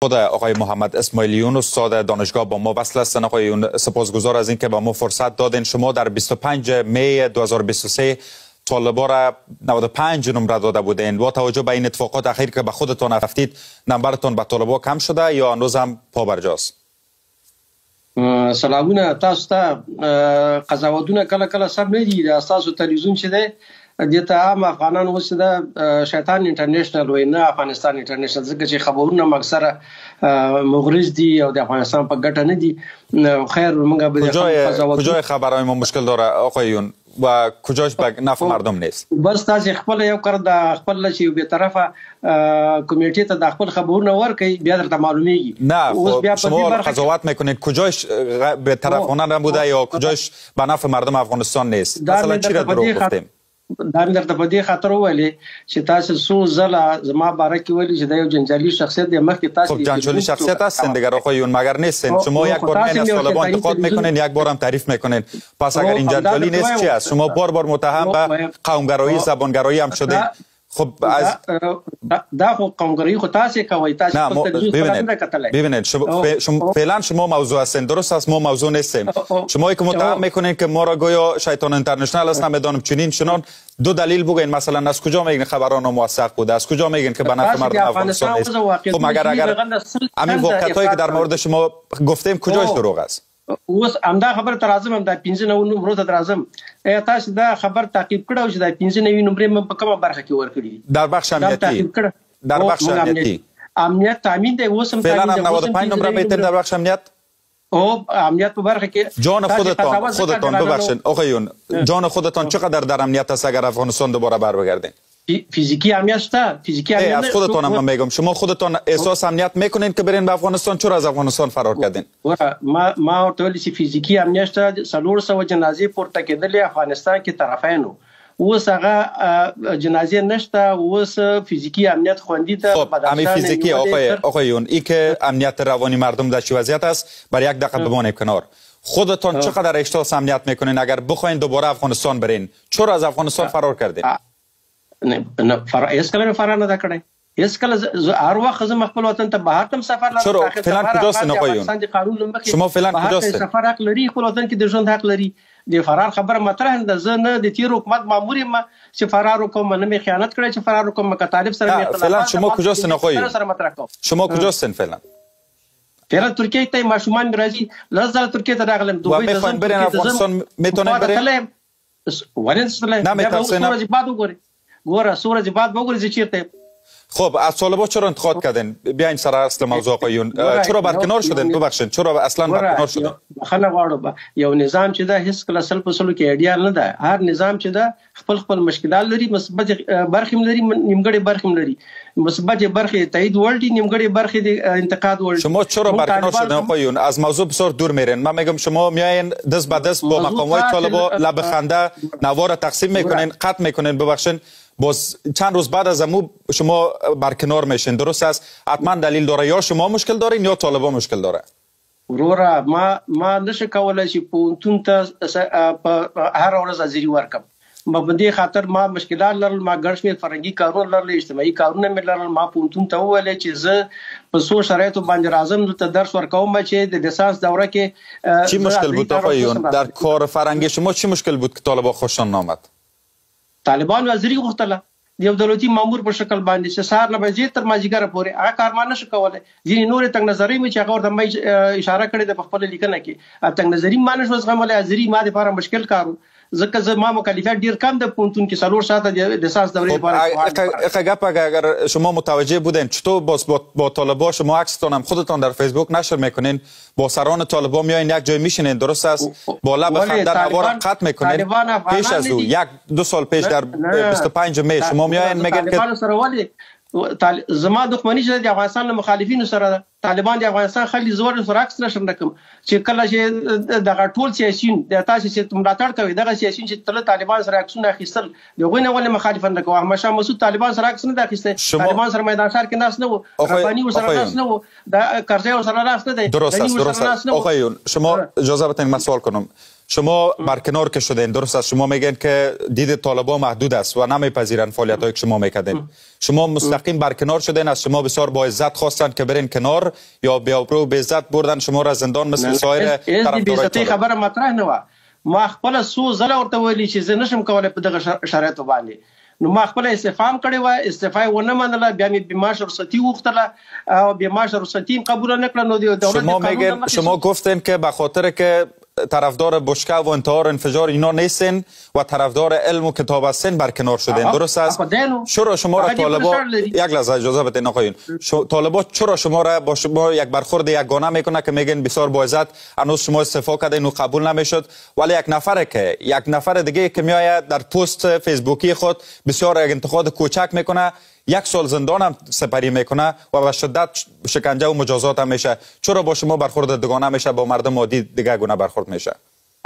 خود آقای محمد اسماعیلیون استاد دانشگاه با ما وصل هستند. آقایون سپاسگزار از اینکه با ما فرصت دادین. شما در 25 می 2023 طالبا را 95 نمره داده بودین. با توجه به این اتفاقات اخیر که به خودتان رفتید، نمبرتون به طالبا کم شده یا هنوز هم پابرجاست؟ سلامونه تاسو ته. قضاوتونه کله کله سم نه دي. د تاسو تلویزیون چې دی د ته عام افغانان اوس د شیطان انټرنیشنل وای نه افغانستان انټرنیشنل، ځکه چې خبرونه اکثره مغرض دي او د افغانستان په ګټه نه دي. خیر موږ به کجای خبرهای ما مشکل داره آقایون و کجاش به نفع مردم نیست؟ بس تاسو خپل یو کار د خپل چې به طرفه کمیټې ته د خپل خبرونه ورکړي بیا درته معلومیږي. نه شما قضاوت میکنید کجاش به طرفانه نبوده یا کجاش به نفع مردم افغانستان نیست؟ مثلا چی را دروغ گفتیم؟ دا مې درته په دې خاطر وویلې چې تاسو څو ځله زما باره کې ویلي چې دا یو جنجالي شخصیت دی. مخکې تاسو خب جنجالی شخصیت هستین دیگر آقایون، مگر نیستین؟ شما یک بار میان از طالبان انتقاد میکنین، یک بار هم تعریف میکنین. پس اگر این جنجالی نیست چی است؟ شما بار بار متهم به قومگرایی زبانگرایی هم شدین. خب از دا خو قومگرایی خو تاسو کوي. تاسو ببینید فعلا شما موضوع هستین، درست است؟ ما موضوع نیستیم. شما که متهم میکنین که ما را گویا شیطان اینترنشنال است، نمیدانم چنین چنان. دو دلیل بگین، مثلا از کجا میگین خبران موثق بوده؟ از کجا میگین که به نفع مردم افغانستان نیست؟ خب مگر همین واقعیتایی که در مورد شما گفتیم کجاش دروغ است؟ اوس همدا خبر تر اعظم هم د 15 نمبر ته اعظم تاسو دا خبر تعقیب کړو چې د 15 نمبر په کومه برخه کې ورکړي؟ در بخش امنیتی. در بخش امنیتی امنیت تامین دی. اوس هم فعلا 95 نمره میتین در بخش امنیت. او امنیت په برخه کې جان خودتان ببخشید آقایون، جان خودتان چقدر در امنیت است اگر افغانستان دوباره بر بگردین؟ فیزیکی امنیت شته. فیزیکی امنیت از خودتان هم میگم، شما خودتان احساس امنیت میکنین که برین به افغانستان؟ چرا از افغانستان فرار کردین؟ ما ورته ویل چې فیزیکی امنیت شته. 400 جنازې پورته کېدلې افغانستان کې طرفینو. اوس هغه جنازې نشته. اوس فیزیکی امنیت خوندی ته همین فیزیکی آقایون، ای که امنیت روانی مردم در چه وضعیت است برای یک دقیقه بمانیم کنار. خودتان چقدر احساس امنیت میکنین اگر بخواین دوباره افغانستان برین؟ چرا از افغانستان فرار کردین؟ نه هیڅ کله فرار نه کړی. هیڅ کله هر وخت زه خپل وطن ته بهر تم سفر لرم. چرا فعلا کجاستین آقایون؟ شما فعلا کجاستین؟ سفر حق لري، خپل وطن کې د ژوند حق لري. د فرار خبره مطرح ده. زه نه د تیر حکومت مامور یم چې فرار وکم، نه می خیانت کړی چې فرار وکم. که طالب سره می فعلا شما کجاستین آقایون؟ شما کجاستین فعلا؟ فعلا ترکیه ته ماشومان راځي. لزال ترکیه ته راغلم. دوی ته میخواین برین افغانستان؟ میتونین برین؟ ولې نه میتونین؟ ګوره سورج بعد وګورئ چیرته. خب از طالبان چرا انتقاد کردین؟ بیاین سر اصل موضوع آقایون. چرا برکنار شدین؟ ببخشید چرا اصلا برکنار شدین؟ خلک غواړو یو نظام چې دا هیڅ کله سل په سلو کې ایډیال نه ده. هر نظام چې دا خپل مشکلات لري، مثبت برخې لري، نیمګړې برخې لري. مثبت برخې تایید وړ دي، نیمګړې برخې د انتقاد وړ. شما چرا برکنار شدین آقایون؟ از موضوع بسیار دور میرین. من میگم شما میاین دست به دست با مقامات طالبان لب خنده نوار تقسیم میکنین، قطع میکنین. ببخشید باز چند روز بعد از امو شما برکنار میشین، درست است؟ حتما دلیل داره. یا شما مشکل دارین یا طالبان مشکل داره. وروره ما نشه کولای چې پونتون ته هر ورځ حاضري ورکم. ما په دې خاطر ما مشکلات لرل. ما ګڼ شمېر فرهنګي کارونه لرل، اجتماعي کارونه مې لرل. ما پونتون ته وویل چې زه په څو شرایطو باندې راځم دلته درس ورکوم چې د لیسانس دوره کې. چی مشکل بود آقایون در کار فرهنگی شما؟ چی مشکل بود که طالبان خوششان نامد؟ طالبان وزیری غوښتله یو دولتي مامور په شکل باندې چې سهار نه بجې تر مازدیګره پورې هغه کارمان نشو کولی. ځینې نورې تنګ نظرۍ مې چې هغه ورته مې اشاره کړې ده په خپله لیکنه کې. تنګ نظري ما نشو زغملی. حاضري ما دپاره مشکل کار و، ځکه زما مکلفیت ډیر کم ده. پونتون کې 4 ساعته د لیسانس دورې لپاره. اگر شما متوجه بودین چطور با طالبان شما عکستان هم خودتان در فیسبوک نشر میکنین، با سران طالبان میاین یک جای میشینین، درست است؟ با لب خنده نوار قطع میکنین. پیش از او 1-2 سال پیش در 25 می شما میاین میگن که زما دښمني چې د افغانستان له مخالفینو سره ده. طالبان د افغانستان خلک زور سره عکس نشم نکم چې کله چې دغه ټول سیاسيون د تاسو چې ملاتړ کوي دغه سیاسيون چې تل طالبان سره عکسونه اخیستل دغه نه ولې مخالفت نه کوي. احمد شاه مسعود طالبان سره عکس نه اخیسته. طالبان سره میدان ښار کې ناس نه وو، رباني سره ناس نه وو، د کرزی سره ناس نه دی. درست است. آقایون شما اجازه بدین من سوال کنم. شما برکنار که شدین، درست است؟ شما میگن که دید طالبان محدود است و نمیپذیرن فعالیتایی که شما میکردین. شما مستقیم برکنار شدین، از شما بسیار با عزت خواستن که برین کنار یا بیابرو به عزت بردن شما را زندان مثل سایر طرفدارای طالبان؟ خبره مطرح نه و ما خپل سو زله ورته ویلي چې زه نشم کولای په دغه شرایطو باندې. نو ما خپل استفهام کړی و، استفای ونه منله، بیا مې بیماش رخصتی وغوښتله او بیماش رخصتی قبول نه کړه. نو دولت شما گفتین که به خاطر که طرفدار بشکه و انتحار انفجار اینا نیستین و طرفدار علم و کتاب هستین برکنار شدین، درست است؟ چرا شما را طالبا یک لحظه اجازه بدین آقایون، طالبا چرا شما را با شما یک برخورد یگانه میکنه که میگن بسیار با عزت هنوز شما استعفا کردین و قبول نمیشد، ولی یک نفر دیگه که میآید در پست فیسبوکی خود بسیار یک انتقاد کوچک میکنه، 1 سال زندان هم سپری میکنه و به شدت شکنجه و مجازات هم میشه. چرا با شما برخورد دوگانه میشه، با مردم عادی دیگه گونه برخورد میشه؟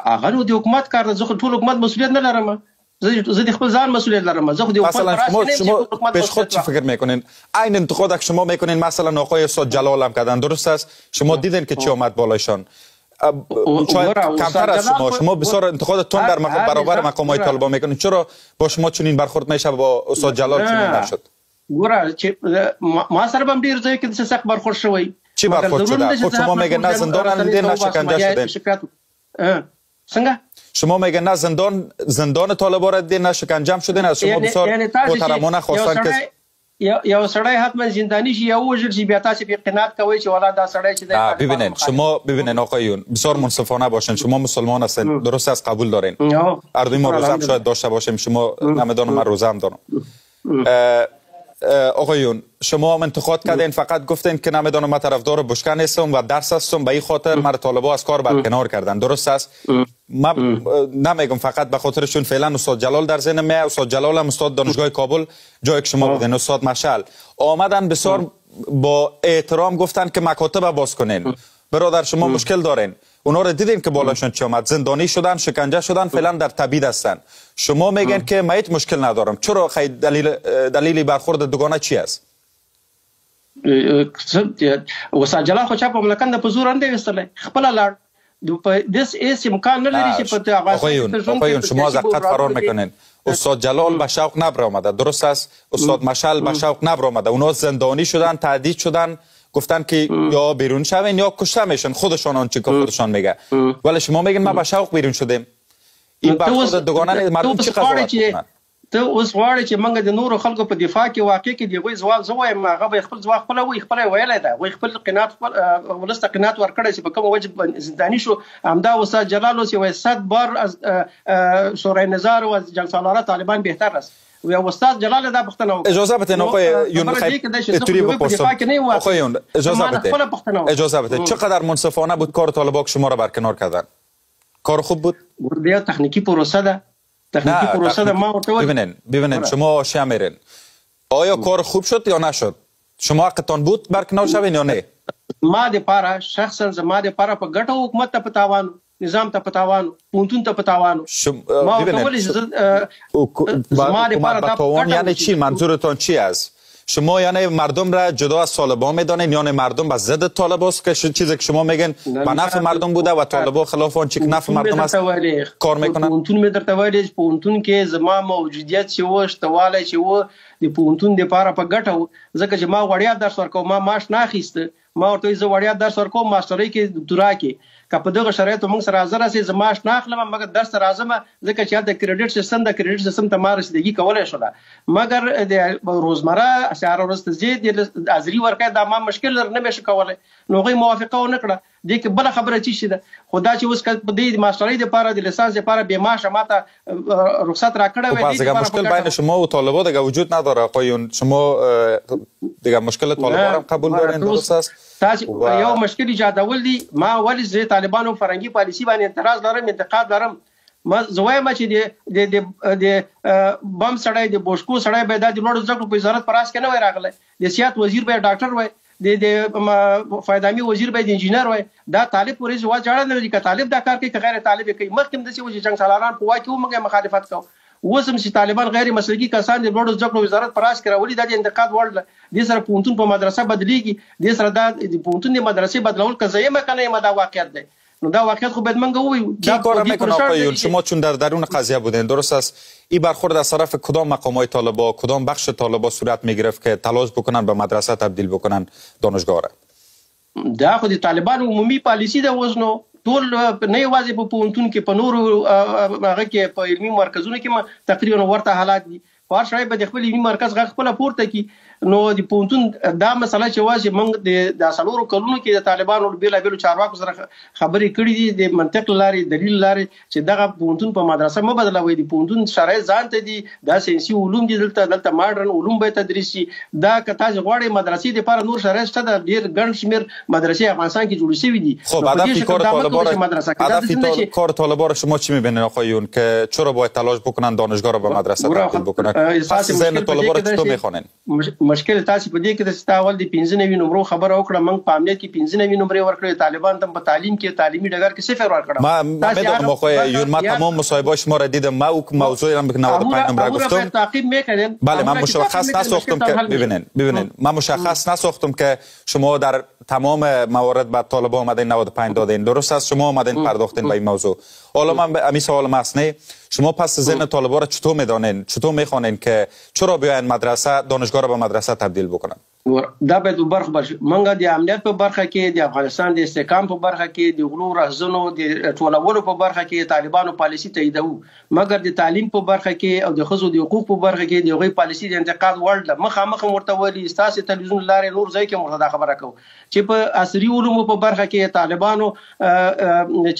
هغه نو د حکومت کار ده، زه خو ټول حکومت مسئولیت نه لرم، زه د خپل ځان مسئولیت لرم. زه خو د حکومت شما پیش خود چی فکر میکنین؟ این انتقاد که شما میکنین مثلا آقای استاد جلال هم کردن، درست است؟ شما دیدین که چی آمد بالایشان؟ شاید کمتر از شما بسیار انتقاد تون در برابر مقامات طالبان میکنین، چرا با شما چنین برخورد میشه، با استاد جلال چنین نشد؟ ګوره چې ما سره هم ډیر ځای کې د سخت برخورد شوی. چی برخورد شده؟ خود شما میگن نه زندان اندین نه شکنجه شدین. څنګه؟ شما میگن نه زندان طالبان را دیدین نه شکنجه شدین، از شما بسیار محترمانه خواستن که یو سړی حتما زندانی شي یا وژل شي، بیا تاسو په قناعت کوئ چې والا دا سړی چې دی. ببینین شما ببینین آقایون بسیار منصفانه باشین، شما مسلمان هستین، درست است، قبول دارین، اردوی ما روزه هم شاید داشته باشیم، شما نمیدونم من روزه هم دارم. آقایون شما هم انتقاد کردین، فقط گفتین که نمیدونم من طرفدار بشکه نیستم و درس هستم، به این خاطر من طالبا از کار برکنار کردن، درست است؟ من نمیگم فقط به خاطرشون، فعلا استاد جلال در ذهنم میاد، استاد جلال هم استاد دانشگاه کابل جایی که شما بودین، استاد مشعل آمدن بسیار با احترام گفتن که مکاتب باز کنین. برادر شما مشکل دارین، اونا رو دیدین که بالاشون چی آمد، زندانی شدن، شکنجه شدن، فعلا در تبعید هستن. شما میگن که من هیچ مشکل ندارم، چرا دلیل برخورد دوگانه چی است؟ استاد جلال خو چا په ملکند په زور انده وستله خپل لاړ دس ایس امکان نه لري چې په آقایون شما از حقیقت فرار میکنین. استاد جلال به شوق نبر آمده، درست است؟ استاد مشعل به شوق نبر آمده، اونا زندانی شدن، تهدید شدن، گفتن که یا بیرون شوین یا کشته میشن، خودشان آنچه که خودشان میگه، ولی شما میگن ما به شوق بیرون شدیم. این برخورد دوگانه مردم چی قضاوت میکنن؟ ته اوس غواړي چې موږ د نورو خلکو په دفاع کې واقع کې دی غوي ځواب زه وایم، هغه به خپل ځواب خپل وي، خپل ویلای دا وي، خپل قناعت ولسته قناعت ورکړی چې په کوم وجه زندانی شو. همدا استاد جلال اوس یو 100 بار از شورای نظار و جنگ سالاره طالبان بهتر است. و استاد جلال دا پښتنه اجازه بدین آقای یون اتوری بپرسم. آقایون اجازه بدین چقدر منصفانه بود کار طالبان که شما را برکنار کردن؟ کار خوب بود؟ بردیا تکنیکی پروسه ده، تکنیکی پروسه ده. ما ببینین شما آشیا میرین، آیا کار خوب شد یا نشد؟ شما حقتان بود برکنار شوین یا نه؟ ما د پاره شخصا زما د پاره په ګټه حکومت ته پتاوان، نظام ته پتاوان، پونتون ته پتاوان. ما ولې زما د پاره پتاوان یعنی چی؟ منظورتان چی است؟ شما یعنی مردم را جدا از طالبان میدانین، یعنی مردم به ضد طالبان است که چیزی که شما میگن به نفع مردم بوده و طالبان خلاف آن چیز که نفع مردم است کار میکنن؟ پونتون می درته وایي پونتون کې زما موجودیت چې و شتواله چې و د پونتون د پاره په ګټه و، ځکه چې ما وړیا درس ورکوم، ما معاش نه اخیسته، ما ورته زه وړیا درس ورکوم ماسترۍ کې دکتورا کې که په دغه شرایطو موږ سره حاضر سي، زه معاش نه اخلم مګر درس ته راځم، ځکه چې د کریډټ سیستم ته ما رسیدګي کولی شوله، مګر د روزمره سهار ورځ ته زه د حاضري ورکړی دا ما مشکل نه بشي کولی. نو هغوی موافقه ونه کړه. دې کې بله خبره چی شي ده، خو دا چې اوس په دې ماسترۍ دپاره د لیسانس دپاره بې معاشه ماته رخصت راکړی وی. دیگه مشکل بین شما و طالبان دیگه وجود نداره آقایون، شما دیگه مشکل طالبان هم قبول دارین، درست است؟ تاسو یو مشکل ایجادول دي، ما ولې زه طالبانو فرنګي پالیسي باندې اعتراض لرم، انتقاد لرم. ما زه وایم چې د بم سړی د بوشکو سړی به د لوړو زده کړو په وزارت پر اس کې نه وای راغلی، د سیاحت وزیر به ډاکټر وای، د فایدامي وزیر به د انجینر وای. دا طالب پورې ځواب جوړ نه لري که طالب دا کار کوي که غیر طالب کوي. مخکې هم داسې و چې جنګ سالاران په واک کې موږ مخالفت کوو، اوس هم چې طالبان غیر مسلکي کسان د لوړو زده کړو وزارت پر اس کې راولي، دا د انتقاد وړ ده. دې سره پوهنتون په مدرسه بدلیږي، دې سره دا د پوهنتون د مدرسې بدلول که زه یم که نه یم دا واقعیت دی. نو دا واقعیت خب باید من گویم. کی کار میکنه آقایون؟ شما چون در درون قضیه بودین، درست است این برخورد از طرف کدام مقامات طالبان، کدام بخش طالبان صورت میگرفت که تلاش بکنن به مدرسه تبدیل بکنن دانشگاه را؟ دا خو د طالبان عمومي پالیسی ده اوس نو ټول نه یوازې په پوهنتون کې په نورو هغه کې په علمي مرکزونو کې تقریبا ورته حالات دي. هر سړی به د خپل علمي مرکز غږ خپله پورته کړي. نو د پوهنتون دا مسله چې واسي موږ د څلورو کلونو کې د طالبانو بیلابیلو چارواکو سره خبرې کړې دي د منطق لارې دلیل لارې چې دغه پوهنتون په مدرسه مه بدلوي. د پوهنتون شرایط ځان ته دي، دا ساینسي علوم دي، دلته ماډرن علوم به تدریس شي. دا که تاسو غواړئ مدرسې دپاره نور شرایط شته، د ډېر ګڼ شمېر مدرسې افغانستان کې جوړې شوي دي. خب هدف کار طالبان شما چی میبینین آقایون که چرا باید تلاش بکنن دانشگاه را به مدرسه تبدیل بکنن؟ پس ذهن طالبان را چطور میخوانین؟ مشکل تاسو په دې کې د تاول د 15 نمبر خبره وکړه. موږ په امنیت کې 15 نمبر ورکړې، طالبان تم په تعلیم کې تعلیمي ډګر کې صفر ورکړه. ما میدونم آقای ما تمام مصاحبه شما را دیدم، ما موضوع را 95 نمبر گفتم. تعقیب میکنین. بله من مشخص نساختم که ببینین من مشخص نساختم که شما در تمام موارد به طالبان آمدین 95 دادین، درست است؟ شما آمدین پرداختین به این موضوع. حالا من همین سوال مسنه شما پس ذهن طالبان را چطور میدانین، چطور میخوانین که چرا بیاین مدرسه دانشگاه را به مدرسه تبدیل بکنن؟ دا باید په برخه برشي. منګه د امنیت په برخه کې، د افغانستان د استحکام په برخه کې، د غلو رهزنو د ټولولو په برخه کې طالبانو پالیسي تاییدو، مګر د تعلیم په برخه کې او د ښځو د حقوق په برخه کې د هغوی پالیسي د انتقاد وړ ده. مخامخ ورته ویلي ستاسې تلویزیون لارې نور ځای کې ورته دا خبره کوو چې په عصري علومو په برخه کې طالبانو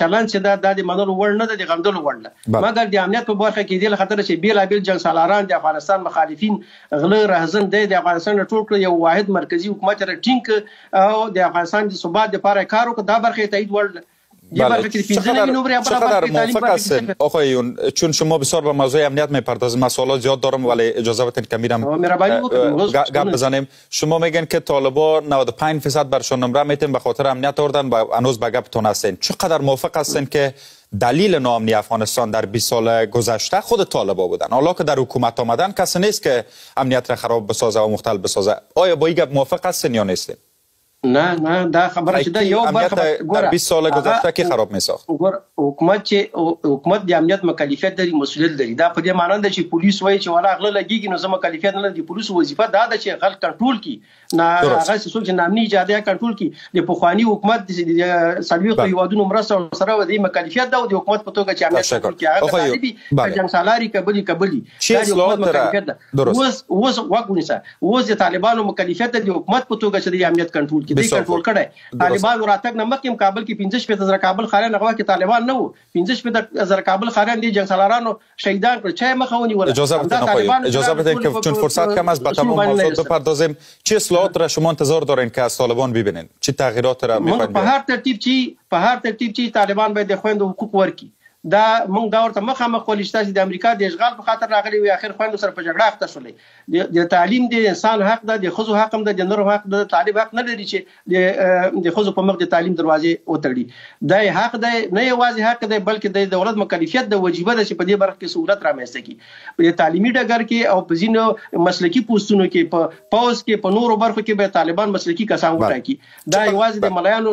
چلند چې دا د منلو وړ نه ده، د غندلو وړ ده. مګر د امنیت په برخه کې د خطر چې بیلابیل جنګسالاران د افغانستان مخالفین غله رهزن د افغانستان ټول کړ یو واحد مرکزی حکومت را ټینګ او د افغانستان د ثبات لپاره کار وکړ. دا برخه تایید وړ. چقدر موافق هستین آقایون؟ چون شما بسیار به موضوع امنیت میپردازید، مسائل زیاد دارم ولی اجازه بدین که میرم گپ بزنیم. شما میگن که طالبان 95% برشان نمره میتین به خاطر امنیت آوردن و هنوز به گپتون هستین. چقدر موافق هستین که دلیل ناامنی افغانستان در 20 سال گذشته خود طالبان بودن؟ حالا که در حکومت آمدن کسی نیست که امنیت را خراب بسازه و مختل بسازه. آیا با این گپ موافق هستین یا نیستین؟ نه دا خبره چې دا یو برخه در 20 سال گذشته کی خراب میساخت؟ حکومت د امنیت مکلفیت لري، مسؤلیت لري. دا په دې معنی ده چې پولیس وایي چې ولا غله لګیږي نو زما مکلفیت نه لري. پولیس وظیفه دا ده چې خلک کنټرول کړي، نه هغه څوک چې نامني اجازه کنټرول کړي. د پخوانی حکومت د سلويخ یوادونو مرسته سره د مکلفیت ده او د حکومت په توګه چې امنیت کنټرول کړي. هغه طالبي جنګسالاري قبلي دا د حکومت مکلفیت ده. اوس وګورئ اوس د طالبانو مکلفیت د حکومت په توګه چې د امنیت کنټرول دی کنټرول کړي. طالبان راتګ نه مخکې کابل کې 15,000 کابل خاران هغه کې طالبان نه وو. 15,000 کابل خاران دي جنګسالارانو شهیدان کړ. چا مخاوني ولا اجازه بدین که چون فرصت کم است به تمام موضوع بپردازیم. چه اصلاحات را شما انتظار دارین که از طالبان ببینین؟ چه تغییرات را میخواین؟ په هر ترتیب چې طالبان باید د خويندو حقوق ورکړي. دا موږ دا ورته مخامخ ولشتاسي د امریکا د اشغال په خاطر راغلي وي، اخر خويندو سره په جګړه اخته شولې. د تعلیم د انسان حق ده، د ښځو حق هم ده، د نورو حق ده. طالب حق نه لري چې د ښځو په مخ د تعلیم دروازې وتړي. دا حق ده، نه یوازې حق ده بلکې د دولت مکلفیت ده، وجیبه ده چې په دې برخه کې سہولت رامنځته کړي. په تعلیمي ډګر کې او په ځینو مسلکي پوسټونو کې، په پوز کې، په نورو برخو کې به طالبان مسلکي کسان وټاکي. دا یوازې د ملایانو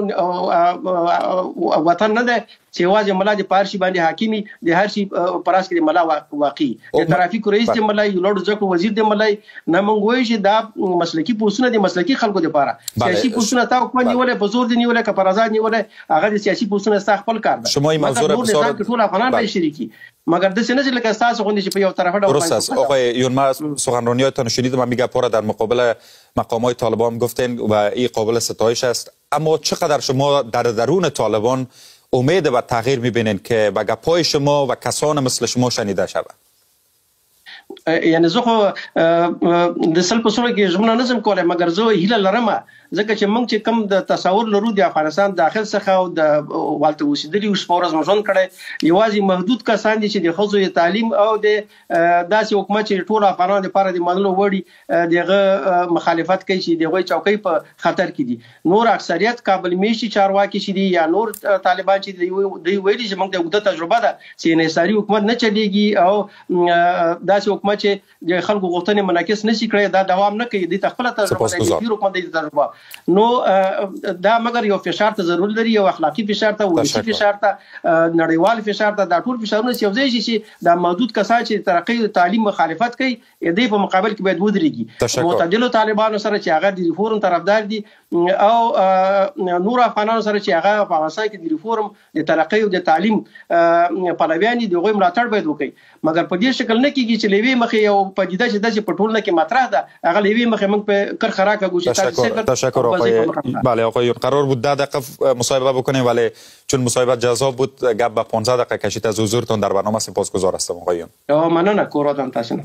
وطن نه ده چې یوازې ملا د پارشي باندې حاکمي د هر شي پراس کې د ملا واقعي د ترافیک رئیس د ملای لوړ ځکه وزیر د ملای نه منغوي چې دا مسلکي پوسټونه د مسلکي خلکو لپاره سیاسي پوسټونه تا حکومت نیولې په زور دی نیولې که پر آزاد نیولې هغه د سیاسي پوسټونه ستا خپل کار ده. شما این موضوع را بسیار ټول افغانان به شریکي مگر د سینه لکه تاسو غوندي چې په یو طرفه ډول درست است. آقای یونما سخنرانیاتتون شنیدم، من میگم پاره در مقابل مقامات طالبان گفتین و این قابل ستایش است، اما چقدر شما در درون طالبان امید به تغییر میبینین که به گپای شما و کسان مثل شما شنیده شود؟ یعنی زه خو د سل په سره کې ژمنه نشم کولای، مګر زه هیله لرم ځکه چې موږ چې کم د تصور لرو د افغانستان داخل څخه او د والته اوسېدلي اوس په ورځ ژوند کړی یوازې محدود کسان دي چې د ښځو تعلیم او د داسې حکومت چې ټول افغانانو لپاره د منلو وړي دغه مخالفت کوي چې دغه چوکۍ په خطر کې دي. نور اکثریت کابل میشتي چارواکي چې دي یا نور طالبان چې دوی ویلي چې موږ د اوږده تجربه ده چې انحصاري حکومت نه چلیږي او داسې حکومت چې د خلکو غوښتنې منعکس نشي کړی دا دوام نه کوي. د خپل تجربه د حکومت د تجربه نو دا مګر یو فشار ته ضرورت لري، یو اخلاقی فشار ته، ولسی فشار ته، نړیوال فشار ته، دا ټول فشارونه یو ځای شي چې دا محدود کسان چې ترقی تعلیم مخالفت کوي دې په مقابل کې باید ودرېږي. معتدلو طالبانو سره چې هغه د ریفورم طرفدار دي او نور افغانانو سره چې هغه په افغانستان کې د ریفورم د ترقی او د تعلیم پلویان دي دغه ملاتړ باید وکړي. مګر په دې شکل نه کېږي چې لوی مخې یو پدیده چې د په ټولنه کې مطرح ده هغه لوی مخې موږ په کرخرا کاږو چې تشکر آقای بله آقایون. قرار بود 10 دقیقه مصاحبه بکنیم ولی چون مصاحبه جذاب بود گپ به 15 دقیقه کشید. از حضورتون در برنامه سپاسگزار هستم آقایون. مننه کورادم تاسو.